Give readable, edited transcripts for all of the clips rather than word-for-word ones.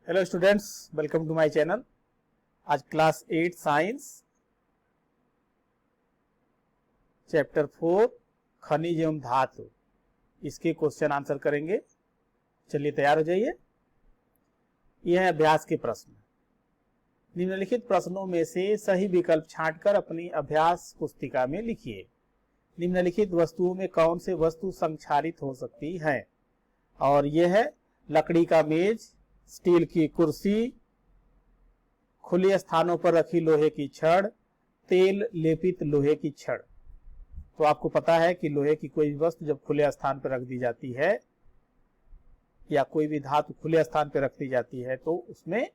Hello students, welcome to my channel. आज class 8 science chapter 4 खनिज एवं धातु, इसके क्वेश्चन आंसर करेंगे। चलिए तैयार हो जाइए। यह है अभ्यास के प्रश्न। निम्नलिखित प्रश्नों में से सही विकल्प छांटकर अपनी अभ्यास पुस्तिका में लिखिए। निम्नलिखित वस्तुओं में कौन से वस्तु संक्षारित हो सकती है? और यह है लकड़ी का मेज, स्टील की कुर्सी, खुले स्थानों पर रखी लोहे की छड़, तेल लेपित लोहे की छड़। तो आपको पता है कि लोहे की कोई भी वस्तु जब खुले स्थान पर रख दी जाती है या कोई भी धातु खुले स्थान पर रख दी जाती है तो उसमें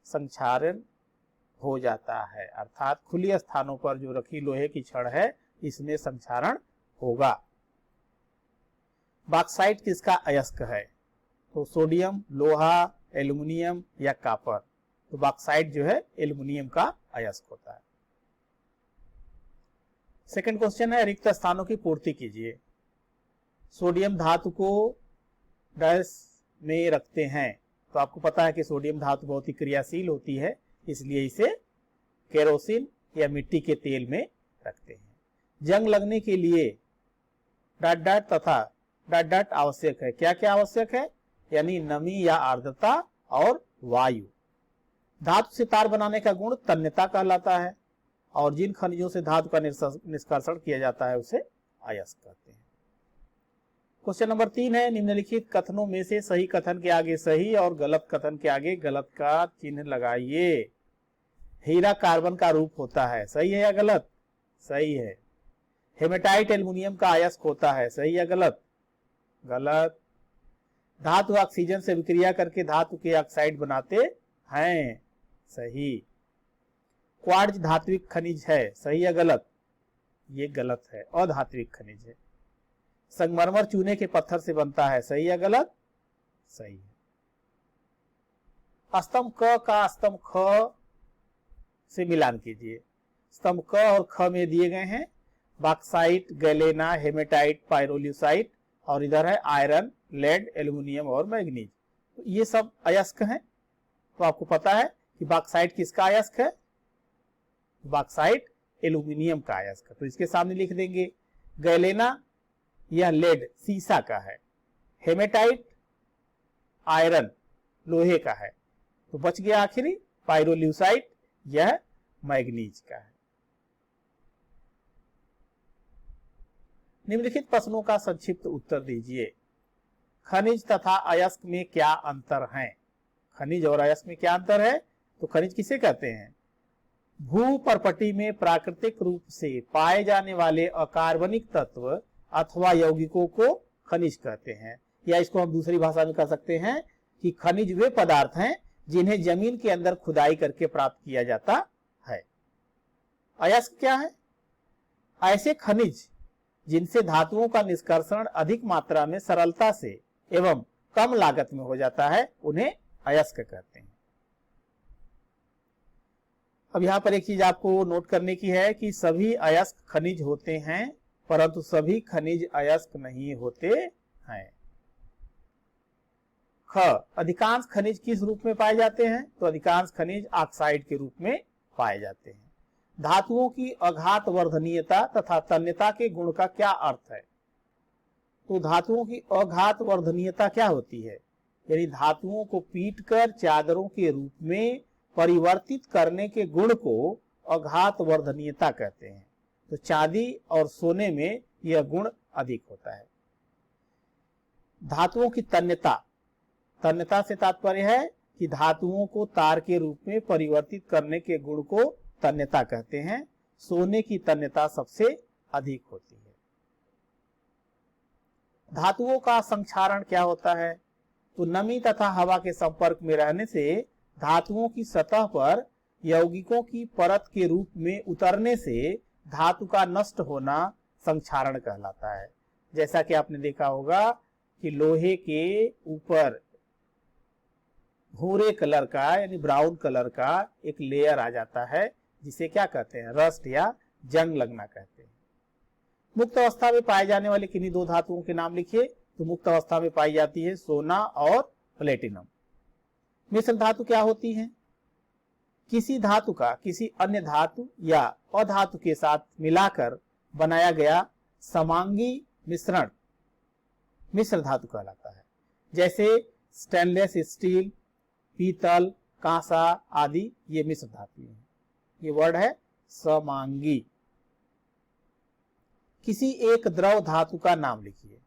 संक्षारण हो जाता है, अर्थात खुले स्थानों पर जो रखी लोहे की छड़ है इसमें संक्षारण होगा। बॉक्साइट किसका अयस्क है? तो सोडियम, लोहा, एल्युमिनियम या कॉपर। तो बॉक्साइट जो है एल्युमिनियम का अयस्क होता है। सेकंड क्वेश्चन है, रिक्त स्थानों की पूर्ति कीजिए। सोडियम धातु को डैश में रखते हैं। तो आपको पता है कि सोडियम धातु बहुत ही क्रियाशील होती है, इसलिए इसे केरोसिन या मिट्टी के तेल में रखते हैं। जंग लगने के लिए डॉट डॉट तथा डॉट डॉट आवश्यक है। क्या क्या आवश्यक है? यानी नमी या आर्द्रता और वायु। धातु से तार बनाने का गुण तन्यता कहलाता है और जिन खनिजों से धातु का निष्कर्षण किया जाता है उसे अयस्क कहते हैं। क्वेश्चन नंबर 3 है, निम्नलिखित कथनों में से सही कथन के आगे सही और गलत कथन के आगे गलत का चिन्ह लगाइए। हीरा कार्बन का रूप होता है, सही है या गलत? सही है। हेमेटाइट एल्युमिनियम का अयस्क होता है, सही या गलत? गलत। धातु ऑक्सीजन से विक्रिया करके धातु के ऑक्साइड बनाते हैं, सही। क्वार्ट्ज धात्विक खनिज है, सही या गलत? ये गलत है, अधात्विक खनिज है। संगमरमर चूने के पत्थर से बनता है, सही या गलत? सही है। स्तंभ क का स्तंभ ख से मिलान कीजिए। स्तंभ क और ख में दिए गए हैं बॉक्साइट, गैलेना, हेमेटाइट, पायरोल्यूसाइट और इधर है आयरन, लेड, एल्युमिनियम और मैग्नीज। तो ये सब अयस्क हैं। तो आपको पता है कि बॉक्साइट किसका अयस्क है? बॉक्साइट एल्युमिनियम का अयस्क है, तो इसके सामने लिख देंगे। गैलेना यह लेड सीसा का है। हेमेटाइट आयरन लोहे का है। तो बच गया आखिरी पायरोल्यूसाइट, यह मैग्नीज का है। निम्नलिखित प्रश्नों का संक्षिप्त उत्तर दीजिए। खनिज तथा अयस्क में क्या अंतर है? खनिज और अयस्क में क्या अंतर है? तो खनिज किसे कहते हैं? भूपर्पटी में प्राकृतिक रूप से पाए जाने वाले अकार्बनिक तत्व अथवा यौगिकों को खनिज कहते हैं। या इसको हम दूसरी भाषा में कह सकते हैं कि खनिज वे पदार्थ हैं जिन्हें जमीन के अंदर खुदाई करके प्राप्त किया जाता है। अयस्क क्या है? ऐसे खनिज जिनसे धातुओं का निष्कर्षण अधिक मात्रा में सरलता से एवं कम लागत में हो जाता है उन्हें अयस्क कहते हैं। अब यहां पर एक चीज आपको नोट करने की है कि सभी अयस्क खनिज होते हैं परंतु सभी खनिज अयस्क नहीं होते हैं। ख, अधिकांश खनिज किस रूप में पाए जाते हैं? तो अधिकांश खनिज ऑक्साइड के रूप में पाए जाते हैं। धातुओं की अघात वर्धनीयता तथा तन्यता के गुण का क्या अर्थ है? तो धातुओं की अघात वर्धनीयता क्या होती है? यानी धातुओं को पीटकर चादरों के रूप में परिवर्तित करने के गुण को अघात वर्धनीयता कहते हैं। तो चांदी और सोने में यह गुण अधिक होता है। धातुओं की तन्यता, तन्यता से तात्पर्य है कि धातुओं को तार के रूप में परिवर्तित करने के गुण को तन्यता कहते हैं। सोने की तन्यता सबसे अधिक होती है। धातुओं का संक्षारण क्या होता है? तो नमी तथा हवा के संपर्क में रहने से धातुओं की सतह पर यौगिकों की परत के रूप में उतरने से धातु का नष्ट होना संक्षारण कहलाता है। जैसा कि आपने देखा होगा कि लोहे के ऊपर भूरे कलर का यानी ब्राउन कलर का एक लेयर आ जाता है जिसे क्या कहते हैं? रस्ट या जंग लगना कहते हैं। मुक्त अवस्था में पाए जाने वाले किन्हीं दो धातुओं के नाम लिखिए। तो मुक्त अवस्था में पाई जाती है सोना और प्लेटिनम। मिश्र धातु क्या होती हैं? किसी धातु का किसी अन्य धातु या अधातु के साथ मिलाकर बनाया गया समांगी मिश्रण मिश्र धातु कहलाता है। जैसे स्टेनलेस स्टील, पीतल, कांसा आदि ये मिश्र धातु हैं। ये वर्ड है समांगी। किसी एक द्रव धातु का नाम लिखिए।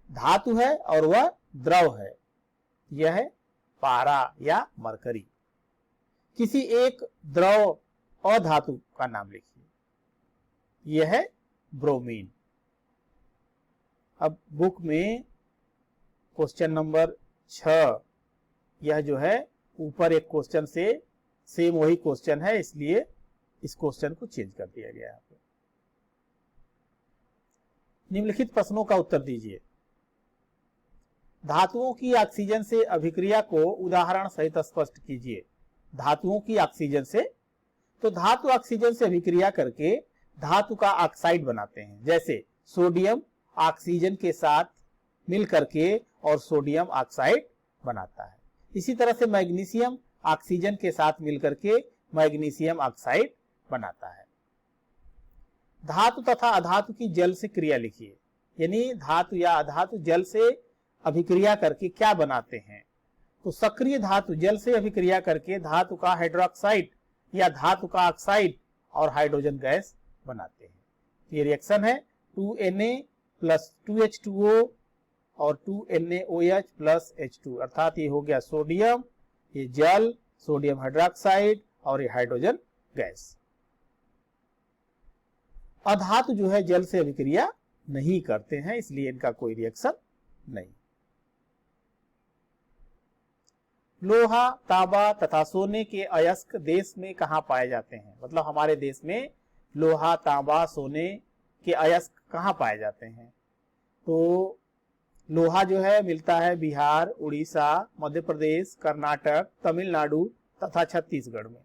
धातु है और वह द्रव है। यह है पारा या मरकरी। किसी एक द्रव अधातु का नाम लिखिए। यह है ब्रोमीन। अब बुक में क्वेश्चन नंबर 6, यह जो है ऊपर एक क्वेश्चन से सेम वही क्वेश्चन है, इसलिए इस क्वेश्चन को चेंज कर दिया गया है। निम्नलिखित प्रश्नों का उत्तर दीजिए। धातुओं की ऑक्सीजन से अभिक्रिया को उदाहरण सहित स्पष्ट कीजिए। धातुओं की ऑक्सीजन से, तो धातु ऑक्सीजन से अभिक्रिया करके धातु का ऑक्साइड बनाते हैं। जैसे सोडियम ऑक्सीजन के साथ मिल करके और सोडियम ऑक्साइड बनाता है। इसी तरह से मैग्नीशियम ऑक्सीजन के साथ मिलकर के मैग्नीशियम ऑक्साइड बनाता है। धातु तथा अधातु की जल से क्रिया लिखिए। यानी धातु या अधातु जल से अभिक्रिया करके क्या बनाते हैं? तो सक्रिय धातु जल से अभिक्रिया करके धातु का हाइड्रोक्साइड या धातु का ऑक्साइड और हाइड्रोजन गैस बनाते हैं। ये रिएक्शन है 2Na प्लस 2H2O और 2NaOH प्लस H2, अर्थात ये हो गया सोडियम, ये जल, सोडियम हाइड्रोक्साइड और ये हाइड्रोजन गैस। अधातु जो है जल से अभिक्रिया नहीं करते हैं, इसलिए इनका कोई रिएक्शन नहीं। लोहा, तांबा तथा सोने के अयस्क देश में कहां पाए जाते हैं? मतलब हमारे देश में लोहा, तांबा, सोने के अयस्क कहां पाए जाते हैं? तो लोहा जो है मिलता है बिहार, उड़ीसा, मध्य प्रदेश, कर्नाटक, तमिलनाडु तथा छत्तीसगढ़ में।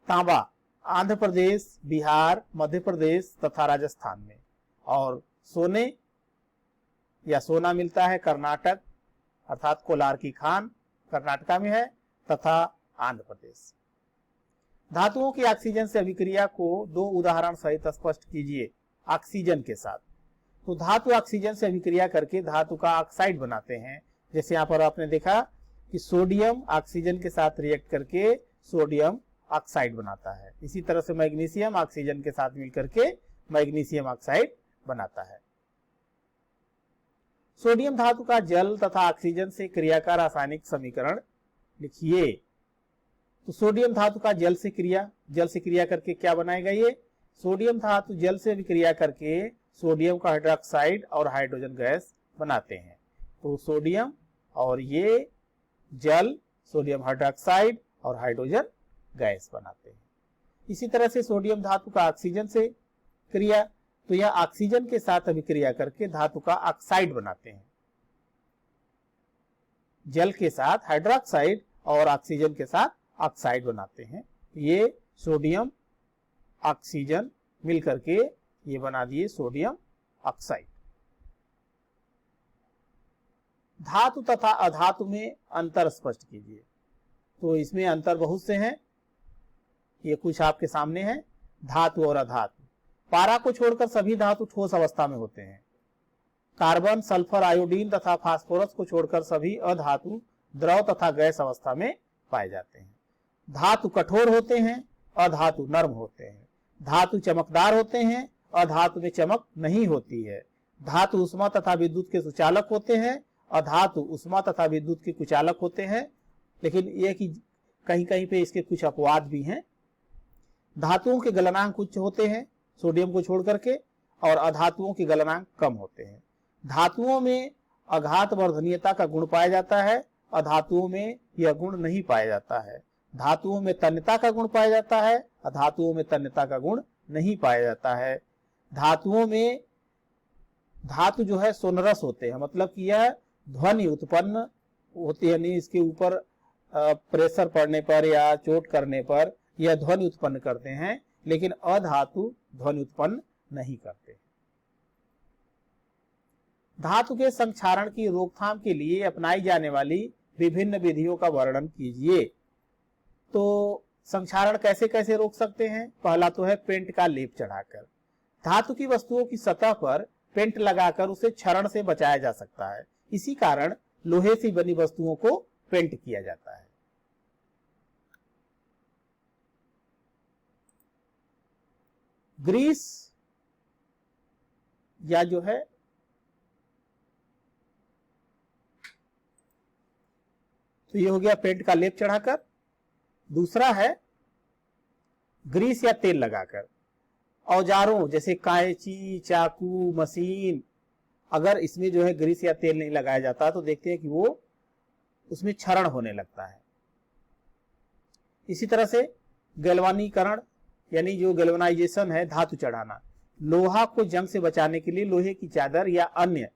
तांबा आंध्र प्रदेश, बिहार, मध्य प्रदेश तथा राजस्थान में। और सोने या सोना मिलता है कर्नाटक, अर्थात कोलार की खान कर्नाटका में है, तथा आंध्र प्रदेश। धातुओं की ऑक्सीजन से अभिक्रिया को दो उदाहरण सहित स्पष्ट कीजिए ऑक्सीजन के साथ। तो धातु ऑक्सीजन से अभिक्रिया करके धातु का ऑक्साइड बनाते हैं। जैसे यहाँ पर आपने देखा कि सोडियम ऑक्सीजन के साथ रिएक्ट करके सोडियम ऑक्साइड बनाता है। इसी तरह से मैग्नीशियम ऑक्सीजन के साथ मिलकर के मैग्नीशियम ऑक्साइड बनाता है। सोडियम धातु का जल तथा ऑक्सीजन से क्रिया का रासायनिक समीकरण लिखिए। तो सोडियम धातु का जल से क्रिया करके क्या बनाएगा? ये सोडियम धातु जल से भी क्रिया करके सोडियम का हाइड्रोक्साइड और हाइड्रोजन गैस बनाते हैं। तो सोडियम और ये जल सोडियम हाइड्रोक्साइड और हाइड्रोजन गैस बनाते हैं। इसी तरह से सोडियम धातु का ऑक्सीजन से क्रिया, तो यह ऑक्सीजन के साथ अभिक्रिया करके धातु का ऑक्साइड बनाते हैं। जल के साथ हाइड्रोक्साइड और ऑक्सीजन के साथ ऑक्साइड बनाते हैं। ये सोडियम ऑक्सीजन मिलकर के ये बना दिए सोडियम ऑक्साइड। धातु तथा अधातु में अंतर स्पष्ट कीजिए। तो इसमें अंतर बहुत से हैं, ये कुछ आपके सामने है। धातु और अधातु, पारा को छोड़कर सभी धातु ठोस अवस्था में होते हैं। कार्बन, सल्फर, आयोडीन तथा फास्फोरस को छोड़कर सभी अधातु द्रव तथा गैस अवस्था में पाए जाते हैं। धातु कठोर होते हैं, अधातु नर्म होते हैं। धातु चमकदार होते हैं, अधातु में चमक नहीं होती है। धातु उष्मा तथा विद्युत के सुचालक होते हैं, अधातु उष्मा तथा विद्युत के कुचालक होते हैं। लेकिन यह कि कहीं कहीं पे इसके कुछ अपवाद भी हैं। धातुओं के गलनांक उच्च होते हैं सोडियम को छोड़ करके, और अधातुओं के गलनांक कम होते हैं। धातुओं में अघात वर्धनीयता का गुण पाया जाता है, अधातुओं में यह गुण नहीं पाया जाता है। धातुओं में तन्यता का गुण पाया जाता है, अधातुओं में तन्यता का गुण नहीं पाया जाता है। धातुओं में धातु जो है सोनरस होते हैं, मतलब कि यह ध्वनि उत्पन्न होती है, यानी इसके ऊपर प्रेशर पड़ने पर या चोट करने पर यह ध्वनि उत्पन्न करते हैं, लेकिन अधातु ध्वनि उत्पन्न नहीं करते। धातु के संक्षारण की रोकथाम के लिए अपनाई जाने वाली विभिन्न विधियों का वर्णन कीजिए। तो संक्षारण कैसे कैसे रोक सकते हैं? पहला तो है पेंट का लेप चढ़ाकर। धातु की वस्तुओं की सतह पर पेंट लगाकर उसे क्षरण से बचाया जा सकता है। इसी कारण लोहे से बनी वस्तुओं को पेंट किया जाता है। ग्रीस या जो है तो ये हो गया पेंट का लेप चढ़ाकर। दूसरा है ग्रीस या तेल लगाकर। औजारों जैसे कैंची, चाकू, मशीन, अगर इसमें जो है ग्रीस या तेल नहीं लगाया जाता तो देखते हैं कि वो उसमें क्षरण होने लगता है। इसी तरह से गैल्वानीकरण यानी जो गैल्वनाइजेशन है, धातु चढ़ाना। लोहा को जंग से बचाने के लिए लोहे की चादर या अन्य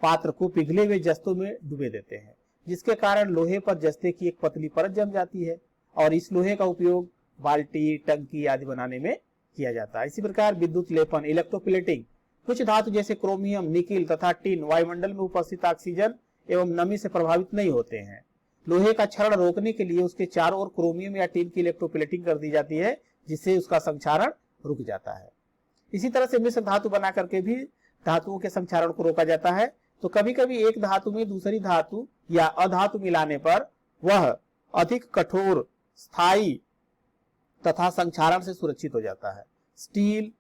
पात्र को पिघले हुए जस्ते में डुबे देते हैं, जिसके कारण लोहे पर जस्ते की एक पतली परत जम जाती है और इस लोहे का उपयोग बाल्टी, टंकी आदि बनाने में किया जाता है। इसी प्रकार विद्युत लेपन, इलेक्ट्रोप्लेटिंग। कुछ धातु जैसे क्रोमियम, निकिल तथा टिन वायुमंडल में उपस्थित ऑक्सीजन एवं नमी से प्रभावित नहीं होते हैं। लोहे का क्षरण रोकने के लिए उसके चारों ओर क्रोमियम या टिन की इलेक्ट्रोप्लेटिंग कर दी जाती है, जिससे उसका संक्षारण रुक जाता है। इसी तरह से मिश्र धातु बना करके भी धातुओं के संक्षारण को रोका जाता है। तो कभी कभी एक धातु में दूसरी धातु या अधातु मिलाने पर वह अधिक कठोर, स्थायी तथा संक्षारण से सुरक्षित हो जाता है। स्टील,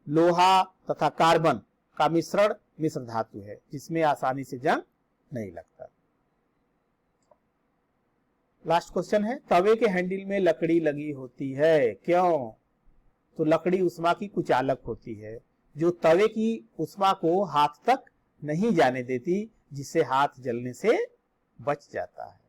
लोहा तथा कार्बन का मिश्रण मिश्र धातु है, जिसमें आसानी से जंग नहीं लगता। लास्ट क्वेश्चन है, तवे के हैंडल में लकड़ी लगी होती है, क्यों? तो लकड़ी उष्मा की कुचालक होती है, जो तवे की उष्मा को हाथ तक नहीं जाने देती, जिससे हाथ जलने से बच जाता है।